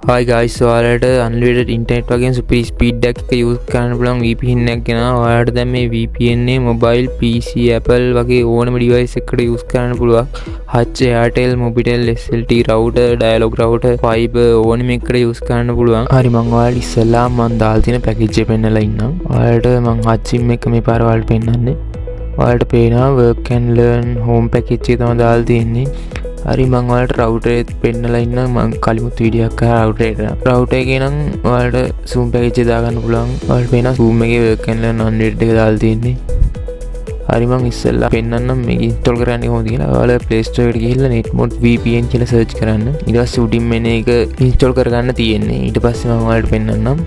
Hi guys, ඔයාලට unlimited internet වගේ super speed එකක් use කරන්න පුළුවන් VPN එකක් ගෙනා. ඔයාලට දැන් මේ VPN එක mobile, PC, Apple වගේ ඕනම device එකකට use කරන්න පුළුවන්. Hutch, Airtel, Mobitel, SLT router, Dialog router, Fiber ඕනම එකකට use කරන්න පුළුවන්. හරි මම ඔයාලට ඉස්සෙල්ලාම මම දාලා තියෙන package එක පෙන්නලා ඉන්නම්. ඔයාලට මම Hutch sim එක මේ පාර ඔයාලට පෙන්නන්නේ. ඔයාලට පේනවා work and learn home package එක තමයි දාලා තියෙන්නේ. හරි මං ඔයාලට රවුටර් එකත් පෙන්නලා ඉන්න මං කලිමුත් වීඩියෝ එකක් කරා රවුටර් එකේ නම් ඔයාලට zoom package එක දාගන්න පුළුවන්. ඔයාලට පේනවා zoom එකේ work and learn unlimited එක දාලා තියෙන්නේ. හරි මං ඉස්සෙල්ලා පෙන්නන්නම් මේක install කරන්නේ කොහොමද කියලා. ඔයාලා Play Store එකට ගිහිල්ලා netmod VPN කියලා search කරන්න. ඊට පස්සේ උඩින් මෙන්න එක install කරගන්න තියෙන්නේ. ඊට පස්සේ මං ඔයාලට පෙන්නන්නම්.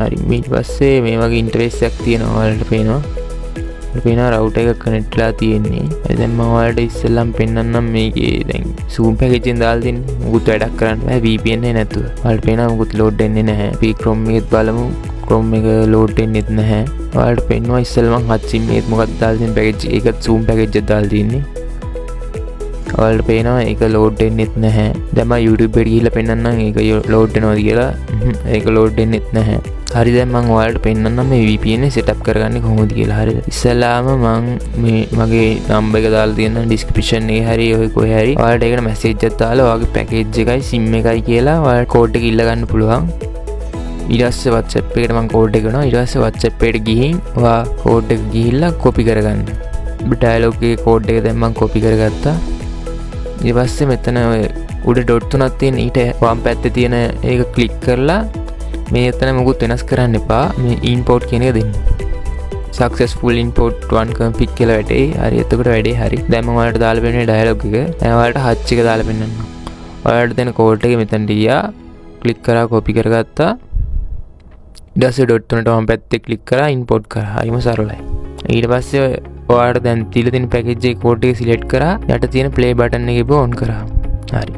හරි ඊට පස්සේ මේ වගේ interface එකක් තියෙනවා ඔයාලට පේනවා. පේනවා රවුටර් එක කනෙක්ට් වෙලා තියෙන්නේ. දැන් මම ඔයාලට ඉස්සෙල්ලාම පෙන්නන්නම් මේකේ දැන් zoom package එකෙන් දාලා තින්නේ. මුකුත් වැඩක් කරන්න බෑ VPN එක නැතුව. ඔයාලට පේනවා මුකුත් load වෙන්නේ නැහැ. අපි Chrome එකෙත් බලමු. Chrome එක load වෙන්නේත් නැහැ. ඔයාලට පෙන්නවා ඉස්සෙල්ලා මම Hutch sim එකෙත් මොකක්ද දාලා තියෙන package එකත් zoom package එක දාලා තින්නේ. ඔයාලට පේනවා ඒක load වෙන්නේත් නැහැ. දැන් මම YouTube එකට ගිහිල්ලා පෙන්නන්නම් ඒක load වෙනවද කියලා. ඒක load වෙන්නේත් නැහැ. හරි දැන් මම ඔයාලට පෙන්නන්නම් මේ VPN එක setup කරගන්නේ කොහොමද කියලා. හරිද? ඉස්සෙල්ලාම මම මේ මගේ number එක දාලා තියෙනවා description එකේ හරි ඔය කොහේ හරි. ඔයාලට ඒකට message එකක් දාලා ඔයාගේ package එකයි sim එකයි කියලා ඔයාලට code එක ඉල්ල ගන්න පුළුවන්. ඊට පස්සේ WhatsApp එකට මම code එක කරනවා. ඊට පස්සේ WhatsApp එකට ගිහින් ඔයා code එක ගිහිල්ලා copy කරගන්න. dialog එකේ code එක දැන් මම copy කරගත්තා. ඊට පස්සේ මෙතන ඔය උඩ dot තුනක් තියෙන ඊට වම් පැත්තේ තියෙන ඒක click කරලා මේ එතන මොකුත් වෙනස් කරන්න එපා. මේ import කියන එක දෙන්න. successful import one config කියලා වැටේ. හරි එතකොට වැඩේ හරි. දැන් මම ඔයාලට දාලා පෙන්නන්නේ dialog එක. දැන් ඔයාලට Hutch එක දාලා පෙන්නන්න. ඔයාලට දෙන code එක මෙතනට ගියා. click කරා copy කරගත්තා. ඊට පස්සේ dot තුනට වම් පැත්තේ click කරා import කරා. හරිම සරලයි. ඊට පස්සේ ඔයාලට දැන් තියලා තියෙන package එකේ code එක select කරා. යට තියෙන play button එක on කරා. හරි.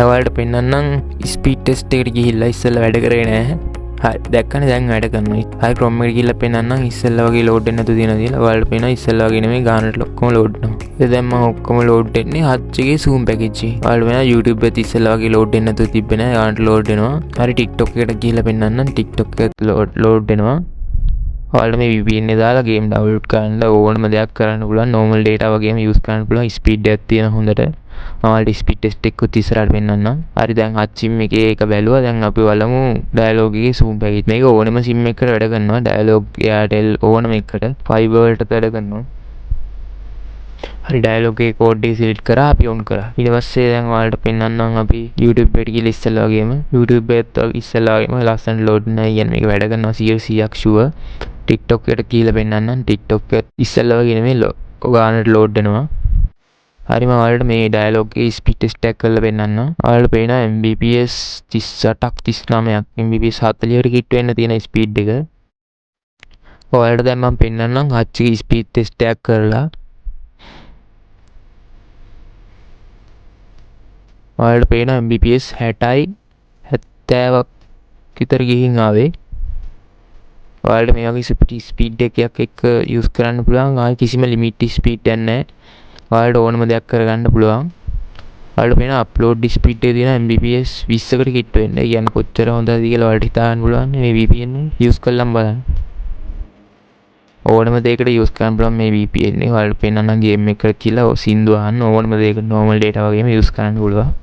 ඔයාලට පෙන්නන්නම් ස්පීඩ් ටෙස්ට් එකට ගිහිල්ලා ඉස්සෙල්ලා වැඩ කරේ නැහැ. හරි දැක්කනේ දැන් වැඩ කරනවා. හරි Chrome එකට ගිහිල්ලා පෙන්නන්නම් ඉස්සෙල්ලා වගේ load වෙන්නේ නැතුව තියෙනවා කියලා. ඔයාලට පේනවා ඉස්සෙල්ලා වගේ නෙමෙයි ගානට ඔක්කොම load වෙනවා. ඒ දැන් මම ඔක්කොම load වෙන්නේ Hutch එකේ zoom package එකේ. ඔයාලට වෙනවා YouTube එකත් ඉස්සෙල්ලා වගේ load වෙන්නේ නැතුව තිබ්බේ නැහැ. ගානට load වෙනවා. හරි TikTok එකට ගිහිල්ලා පෙන්නන්නම් TikTok එකත් load වෙනවා. ඔයාලට මේ VPN එක දාලා game download කරන්න ඕනම දෙයක් කරන්න පුළුවන්. normal data වගේම use කරන්න පුළුවන්. speed එකක් තියෙන හොඳට. ඔයාලට ස්පීඩ් ටෙස්ට් එකකුත් ඉස්සරහට පෙන්නන්නම්. හරි දැන් Hutch sim එකේ එක බැලුවා. දැන් අපි බලමු Dialog එකේ zoom package. මේක ඕනෙම sim එකකට වැඩ කරනවා. Dialog, Airtel ඕනම එකකට. Fiber වලට වැඩ කරනවා. හරි Dialog එකේ code එක select කරා අපි on කරා. ඊට පස්සේ දැන් ඔයාලට පෙන්නන්නම් අපි YouTube එකට ගිහලා ඉස්සෙල්ලා වගේම YouTube එකත් ඉස්සෙල්ලා වගේම ලස්සනට load වෙනවා. කියන්නේ මේක වැඩ කරනවා 100%ක් sure. TikTok එකට ගිහලා පෙන්නන්නම්. TikTok එක ඉස්සෙල්ලා වගේ නෙමෙයි ගානට load වෙනවා. හරි මම ඔයාලට මේ dialog එකේ speed test එකක් කරලා පෙන්නන්නම්. ඔයාලට පේනවා Mbps 38ක් 39ක් Mbps 40කට කිට් වෙන්න තියෙන speed එක. ඔයාලට දැන් මම පෙන්නන්නම් Hutch එකේ speed test එකක් කරලා. ඔයාලට පේනවා Mbps 60යි 70ක් විතර ගිහින් ආවේ. ඔයාලට මේ වගේ speed එකක් එක්ක use කරන්න පුළුවන්. ආයි කිසිම limit speed එකක් නැහැ. ඔයාලට ඕනම දෙයක් කරගන්න පුළුවන්. ඔයාලට පේන අප්ලෝඩ් ස්පීඩ් එකේ තියෙන Mbps 20කට කිට් වෙන්න. ඒ කියන්නේ කොච්චර හොඳද කියලා ඔයාලට හිතා ගන්න පුළුවන් මේ VPN එක use කරලම බලන්න. ඕනම දෙයකට use කරන්න පුළුවන් මේ VPN එක. ඔයාලට පේනනම් game එකකට කියලා සින්දු අහන්න ඕනම දෙයකට normal data වගේම use කරන්න පුළුවන්.